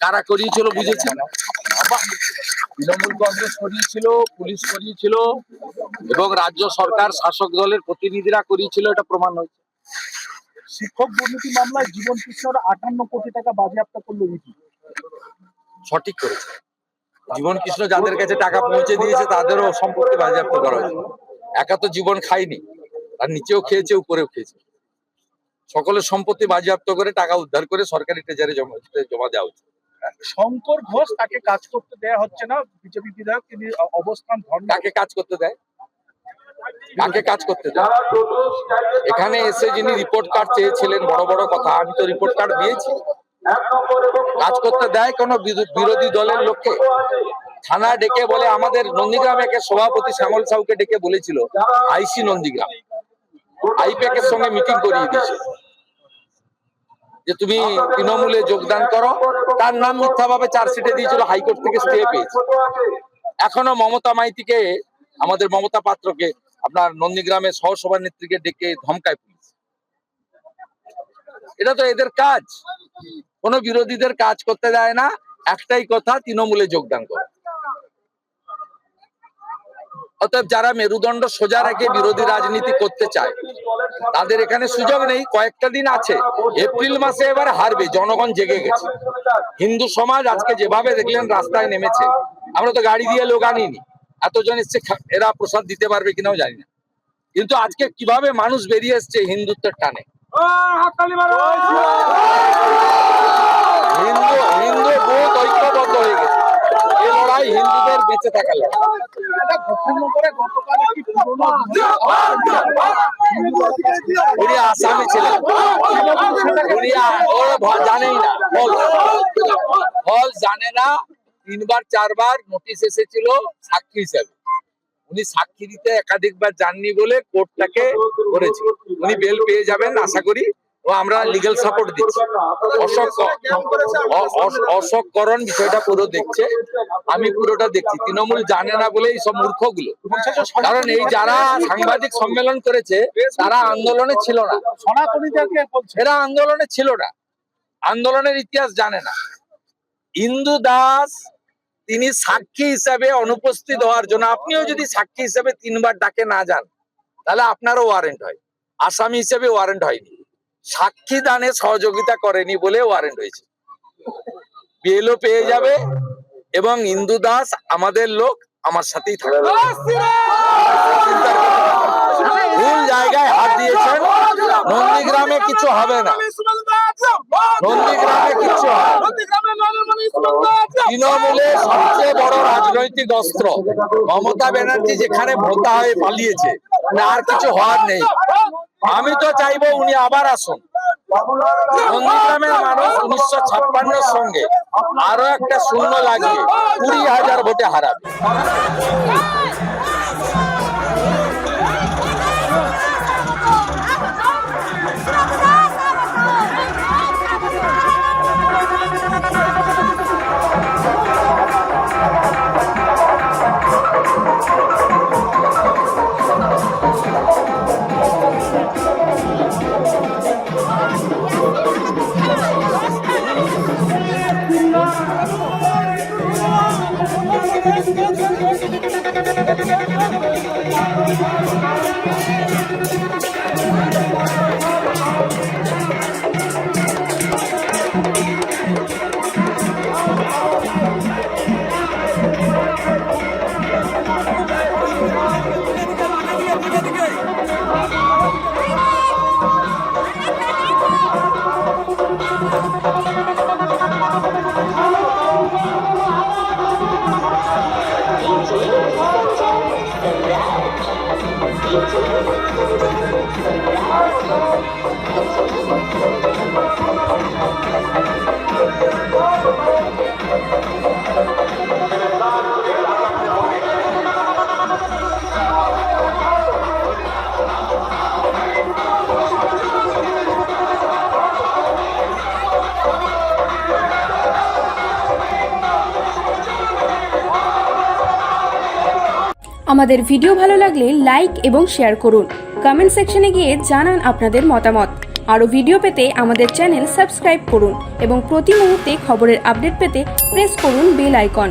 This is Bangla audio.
কারা করিয়েছিল বুঝেছেন? তৃণমূল কংগ্রেস করিয়েছিল, পুলিশ করিয়েছিল এবং রাজ্য সরকার শাসক দলের প্রতিনিধিরা করিয়েছিল, এটা প্রমাণ হয়েছে। শিক্ষক দুর্নীতি মামলায় জীবন কৃষ্ণর 58 কোটি টাকা বাজেয়াপ্ত করলো ইডি। সঠিক করেছে। জীবন কৃষ্ণ যাদের কাছে টাকা পৌঁছে দিয়েছে তাদেরও সম্পত্তি বাজেয়াপ্ত করা হয়েছে। একা তো জীবন খায়নি, আর নিচেও খেয়েছে, উপরেও খেয়েছে। সকলের সম্পত্তি বাজেয়াপ্ত করে টাকা উদ্ধার করে সরকারি ট্রেজারে জমা দেওয়া হচ্ছে। শঙ্কর ঘোষ তাকে কাজ করতে দেয়া হচ্ছে না, বিজেপি বিধায়ক তিনি অবস্থান ধর্ম। কাকে কাজ করতে দেয়? কাকে কাজ করতে দেয়? এখানে এসে যিনি রিপোর্ট কার্ড চেয়েছিলেন, বড় বড় কথা, আমি তো রিপোর্ট কার্ড দিয়েছি। কাজ করতে দেয় কোন বিরোধী দলের লোককে? থানা ডেকে বলে, আমাদের নন্দীগ্রামে সভাপতি শ্যামল সাউকে ডেকে বলেছিল আইসি নন্দীগ্রাম আইপ্যাক এর সঙ্গে মিটিং করিয়ে দিয়েছে যে তুমি তৃণমূলে যোগদান করো। তার নাম মিথ্যাভাবে চার্জশিটে দিয়েছিল, হাইকোর্ট থেকে স্টে পেয়েছে। এখনো মমতা মাইতিকে, আমাদের মমতা পাত্রকে, আপনার নন্দীগ্রামের সহসভানেত্রীকে ডেকে ধমকায় পুলিশ। এটা তো এদের কাজ। কোন বিরোধীদের কাজ করতে দেয় না, একটাই কথা, তৃণমূলে যোগদান করে। অতএব যারা মেরুদণ্ড সোজা রেখে বিরোধী রাজনীতি করতে চায় তাদের এখানে সুযোগ নেই। কয়েকটা দিন আছে, এপ্রিল মাসে এবার হারবে, জনগণ জেগে গেছে। হিন্দু সমাজ আজকে যেভাবে দেখলেন রাস্তায় নেমেছে, আমরা তো গাড়ি দিয়ে লোক আনিনি, এতজন এসছে, এরা প্রসাদ দিতে পারবে কিনাও জানি না, কিন্তু আজকে কিভাবে মানুষ বেরিয়ে এসছে হিন্দুত্বের টানে। হিন্দু বহুত ঐক্যবদ্ধ হয়ে গেছে। এই লড়াই হিন্দুদের বেঁচে থাকার লড়াই। উনি আসামি ছিলেন, উনি জানেই না, ফল জানে না। 3বার 4বার নোটিশ এসেছিল সাক্ষী হিসাবে, উনি সাক্ষী দিতে একাধিকবার যাননি বলে কোর্টটাকে করেছে। উনি বেল পেয়ে যাবেন আশা করি, ও আমরা লিগ্যাল সাপোর্ট দিচ্ছি। অশোককরণ বিষয়টা পুরো দেখছে, আমি পুরোটা দেখছি। তৃণমূল জানে না বলে এইসব মূর্খগুলো, কারণ এই যারা সাংবাদিক সম্মেলন করেছে তারা আন্দোলনে ছিল না, এরা আন্দোলনে ছিল না, আন্দোলনের ইতিহাস জানে না। ইন্দু দাস তিনি সাক্ষী হিসাবে অনুপস্থিত হওয়ার জন্য, আপনিও যদি সাক্ষী হিসাবে 3বার ডাকে না যান তাহলে আপনারও ওয়ারেন্ট হয়। আসামি হিসেবে ওয়ারেন্ট হয়নি, সাক্ষী দানে সহযোগিতা করেনি বলে ওয়ারেন্ট হয়েছে। বেলও পেয়ে যাবে এবং ইন্দু দাস আমাদের লোক, আমার সাথেই থাকবে। ভুল জায়গায় হাত দিয়েছেন, নন্দীগ্রামে কিছু হবে না, নন্দীগ্রামে কিছু হবে না। তৃণমূলের সবচেয়ে বড় রাজনৈতিক অস্ত্র মমতা ব্যানার্জি যেখানে ভোতা হয়ে পালিয়েছে, আর কিছু হওয়ার নেই। আমি তো চাইবো উনি আবার আসুন। নন্দীগ্রামের মানুষ 1956 সঙ্গে আরো একটা শূন্য লাগিয়ে 20,000 ভোটে হারাবে। আমাদের ভিডিও ভালো লাগলে লাইক এবং শেয়ার করুন। কমেন্ট সেকশনে গিয়ে জানান আপনাদের মতামত। আরও ভিডিও পেতে আমাদের চ্যানেল সাবস্ক্রাইব করুন এবং প্রতি মুহূর্তে খবরের আপডেট পেতে প্রেস করুন বেল আইকন।